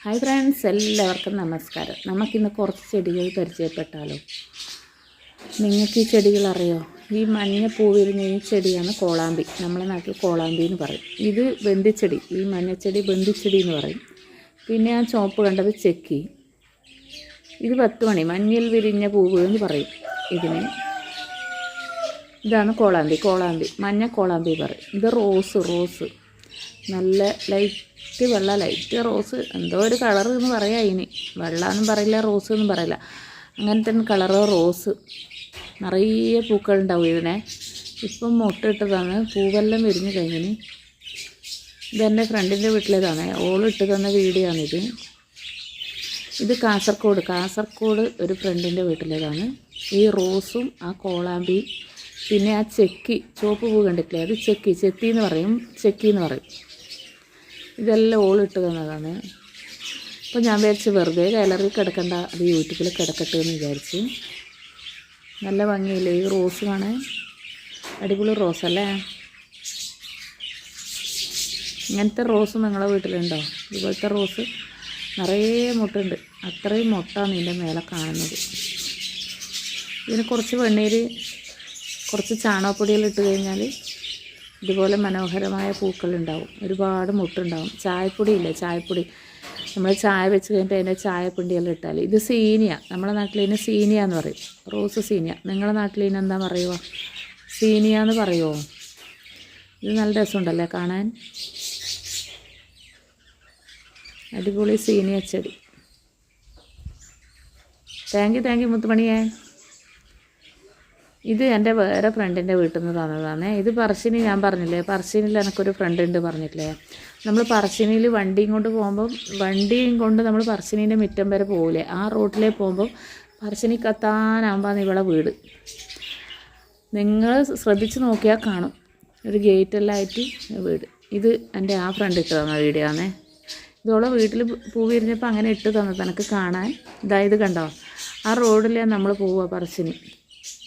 Hi friends, എല്ലാവർക്കും നമസ്കാരം. നമുക്കിന്ന് കുറച്ച് ചെടികൾ പരിചയപ്പെട്ടാലോ? നിങ്ങൾക്ക് ഈ ചെടികൾ അറിയോ? ഈ മഞ്ഞ പൂവിരുന്ന ഈ ചെടിയാണ് കോളാമ്പി. നമ്മളെ നാട്ടിൽ കോളാമ്പി എന്ന് പറയും. ഇത് ബന്ധിച്ചെടി, ഈ മഞ്ഞച്ചെടി ബന്ധിച്ചെടി എന്ന് പറയും. പിന്നെ ആ ചുവപ്പ് കണ്ടത് ചെക്കി. ഇത് 10 മണി, മഞ്ഞയിൽ വിരിഞ്ഞ പൂവ് എന്ന് പറയും ഇതിന്. ഇതാണ് കോളാമ്പി, മഞ്ഞ കോളാമ്പി പറയും. ഇത് റോസ് നല്ല ലൈറ്റ് വെള്ള, ലൈറ്റ് റോസ്, എന്തോ ഒരു കളർ എന്ന് പറയാം. ഇനി വെള്ളമെന്നും പറയില്ല, റോസ് എന്നും പറയില്ല, അങ്ങനത്തെ കളറ് റോസ്. നിറയെ പൂക്കളുണ്ടാവും ഇതിനെ. ഇപ്പം മുട്ടിട്ടതാണ്, പൂവെല്ലാം വിരിഞ്ഞ് കഴിഞ്ഞിന്. ഇതെൻ്റെ ഫ്രണ്ടിൻ്റെ വീട്ടിലേതാണ്, ഓളിട്ട് തന്ന വീഡിയോ ആണിത്. ഇത് കാസർഗോഡ് ഒരു ഫ്രണ്ടിൻ്റെ വീട്ടിലേതാണ്. ഈ റോസും ആ കോളാമ്പി, പിന്നെ ആ ചെക്കി, ചുവപ്പ് പൂ കണ്ടിട്ടില്ലേ, അത് ചെത്തി എന്ന് പറയും, ചെക്കി എന്ന് പറയും. ഇതെല്ലാം ഓളിട്ട് തന്നതാണ്. അപ്പോൾ ഞാൻ വിചാരിച്ച് വെറുതെ ഗാലറിയിൽ കിടക്കണ്ട, അത് യൂട്യൂബിൽ കിടക്കട്ടെ എന്ന് വിചാരിച്ച്. നല്ല ഭംഗിയില്ലേ ഈ റോസ് കാണാൻ? അടിപൊളി റോസല്ലേ? ഇങ്ങനത്തെ റോസ് നിങ്ങളുടെ വീട്ടിലുണ്ടോ? ഇതുപോലത്തെ റോസ് നിറയെ മുട്ടുണ്ട്. അത്രയും മുട്ടാണ് ഇതിൻ്റെ മേലെ കാണുന്നത്. ഇതിന് കുറച്ച് വെണ്ണീർ, കുറച്ച് ചാണകപ്പൊടിയെല്ലാം ഇട്ട് കഴിഞ്ഞാൽ ഇതുപോലെ മനോഹരമായ പൂക്കളുണ്ടാവും. ഒരുപാട് മുട്ടുണ്ടാവും. ചായപ്പൊടി നമ്മൾ ചായ വെച്ച് കഴിഞ്ഞിട്ട് അതിൻ്റെ ചായപ്പൊടിയെല്ലാം ഇട്ടാൽ. ഇത് സീനിയ, നമ്മുടെ നാട്ടിൽ ഇതിന് സീനിയ എന്ന് പറയും. റോസ് സീനിയ. നിങ്ങളുടെ നാട്ടിൽ ഇതിന് എന്താ പറയുക? സീനിയ എന്ന് പറയുമോ? ഇത് നല്ല രസമുണ്ടല്ലേ കാണാൻ? അടിപൊളി സീനിയ ചെടി. താങ്ക് യു മുത്തുമണിയേ. ഇത് എൻ്റെ വേറെ ഫ്രണ്ടിൻ്റെ വീട്ടിൽ നിന്ന് തന്നതാണ്. ഇത് പറശ്ശിനി, ഞാൻ പറഞ്ഞില്ലേ പറശ്ശിനിയിൽ എനിക്കൊരു ഫ്രണ്ട് ഉണ്ട് പറഞ്ഞിട്ടില്ലേ. നമ്മൾ പറശ്ശിനിയിൽ വണ്ടിയും കൊണ്ട് നമ്മൾ പറശ്ശിനീൻ്റെ മുറ്റം വരെ പോകില്ലേ, ആ റോട്ടിലേക്ക് പോകുമ്പോൾ പറശ്ശിനിക്ക് എത്താനാകുമ്പോൾ ഇവളെ വീട്. നിങ്ങൾ ശ്രദ്ധിച്ച് നോക്കിയാൽ കാണും, ഒരു ഗേറ്റെല്ലാം ആയിട്ട് വീട്. ഇത് എൻ്റെ ആ ഫ്രണ്ട് ഇട്ട് തന്ന വീഡിയോ ആണേ. ഇതോളെ വീട്ടിൽ പൂ വിരിഞ്ഞപ്പോൾ അങ്ങനെ ഇട്ട് തന്നത് എനിക്ക് കാണാൻ. ഇത് കണ്ടോ, ആ റോഡിലാണ് നമ്മൾ പോവുക പറശ്ശിനി.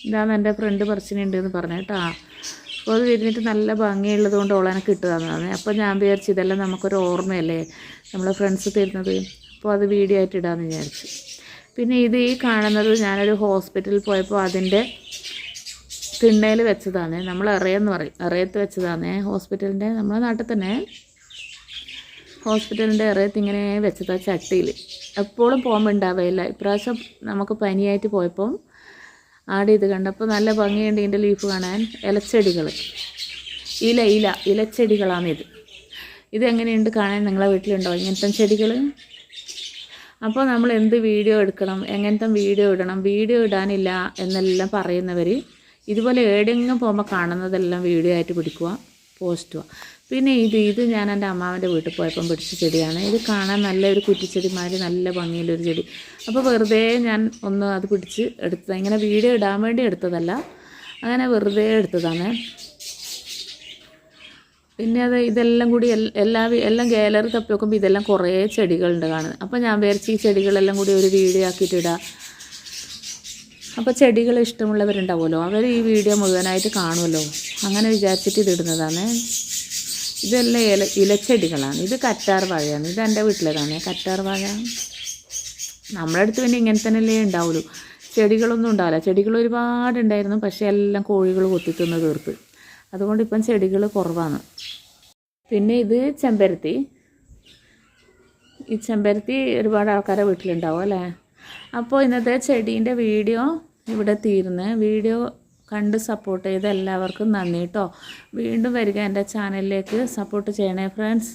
ഇതാണ് എൻ്റെ ഫ്രണ്ട് പറശ്ശിനി ഉണ്ടെന്ന് പറഞ്ഞു കേട്ടോ. അപ്പോൾ അത് വിരിഞ്ഞിട്ട് നല്ല ഭംഗിയുള്ളത് കൊണ്ട് ഓളെനക്ക് ഇട്ട് തന്നതാണ്. അപ്പോൾ ഞാൻ വിചാരിച്ചു ഇതെല്ലാം നമുക്കൊരു ഓർമ്മയല്ലേ നമ്മളെ ഫ്രണ്ട്സ് തരുന്നത്, അപ്പോൾ അത് വീഡിയോ ആയിട്ട് ഇടാമെന്ന് വിചാരിച്ചു. പിന്നെ ഇത് ഈ കാണുന്നത് ഞാനൊരു ഹോസ്പിറ്റലിൽ പോയപ്പോൾ അതിൻ്റെ തിണ്ണയിൽ വെച്ചതാണ്. നമ്മൾ എറയെന്ന് പറയും, എറയത്ത് വെച്ചതാണ് ഹോസ്പിറ്റലിൻ്റെ, നമ്മളെ നാട്ടിൽ തന്നെ ഹോസ്പിറ്റലിൻ്റെ എറയത്ത് ഇങ്ങനെ വെച്ചതാണ് ചട്ടിയിൽ. എപ്പോഴും പോകുമ്പോൾ ഉണ്ടാവുകയില്ല. ഇപ്രാവശ്യം നമുക്ക് പനിയായിട്ട് പോയപ്പോൾ ആടെ ഇത് കണ്ടപ്പോൾ നല്ല ഭംഗിയുണ്ട് ഇതിൻ്റെ ലീഫ് കാണാൻ. ഇലച്ചെടികൾ, ഇലച്ചെടികളാണിത്. ഇതെങ്ങനെയുണ്ട് കാണാൻ? നിങ്ങളെ വീട്ടിലുണ്ടോ ഇങ്ങനത്തെ ചെടികൾ? അപ്പോൾ നമ്മൾ എന്ത് വീഡിയോ എടുക്കണം, എങ്ങനത്തെ വീഡിയോ ഇടണം, വീഡിയോ ഇടാനില്ല എന്നെല്ലാം പറയുന്നവർ ഇതുപോലെ എവിടെയെങ്കിലും പോകുമ്പോൾ കാണുന്നതെല്ലാം വീഡിയോ ആയിട്ട് പിടിക്കുക, പോസ്റ്റ് ചെയ്യുക. പിന്നെ ഇത് ഞാൻ എൻ്റെ അമ്മാവൻ്റെ വീട്ടിൽ പോയപ്പം പിടിച്ച ചെടിയാണ്. ഇത് കാണാൻ നല്ലൊരു കുറ്റിച്ചെടിമാതിരി നല്ല ഭംഗിയുള്ളൊരു ചെടി. അപ്പോൾ വെറുതെ ഞാൻ ഒന്ന് അത് പിടിച്ച് എടുത്തതാണ്. ഇങ്ങനെ വീഡിയോ ഇടാൻ വേണ്ടി എടുത്തതല്ല, അങ്ങനെ വെറുതെ എടുത്തതാണ്. പിന്നെ ഇതെല്ലാം കൂടി എല്ലാം ഗാലറി തപ്പി നോക്കുമ്പോൾ ഇതെല്ലാം കുറേ ചെടികളുണ്ട് കാണുന്നത്. അപ്പോൾ ഞാൻ വിചാരിച്ച് ഈ ചെടികളെല്ലാം കൂടി ഒരു വീഡിയോ ആക്കിയിട്ട് ഇടാം. അപ്പോൾ ചെടികൾ ഇഷ്ടമുള്ളവരുണ്ടാവുമല്ലോ, അവർ ഈ വീഡിയോ മുഴുവനായിട്ട് കാണുമല്ലോ, അങ്ങനെ വിചാരിച്ചിട്ട് ഇതിടുന്നതാണ്. ഇതെല്ലാം ഇലച്ചെടികളാണ്. ഇത് കറ്റാർ വാഴയാണ്. ഇത് എൻ്റെ വീട്ടിലേതാണ് കറ്റാർ വാഴ. നമ്മുടെ അടുത്ത് പിന്നെ ഇങ്ങനെ തന്നെയല്ലേ ഉണ്ടാവുള്ളൂ, ചെടികളൊന്നും ഉണ്ടാവില്ല. ചെടികൾ ഒരുപാടുണ്ടായിരുന്നു, പക്ഷേ എല്ലാം കോഴികൾ കൊത്തിത്തിന്ന് തീർത്ത്. അതുകൊണ്ട് ഇപ്പം ചെടികൾ കുറവാണ്. പിന്നെ ഇത് ചെമ്പരത്തി. ഈ ചെമ്പരത്തി ഒരുപാട് ആൾക്കാരെ വീട്ടിലുണ്ടാവും അല്ലേ. അപ്പോൾ ഇന്നത്തെ ചെടീൻ്റെ വീഡിയോ ഇവിടെ തീരുന്നു. വീഡിയോ കണ്ട് സപ്പോർട്ട് ചെയ്ത എല്ലാവർക്കും നന്ദി കേട്ടോ. വീണ്ടും വരിക എൻ്റെ ചാനലിലേക്ക്, സപ്പോർട്ട് ചെയ്യണേ ഫ്രണ്ട്സ്.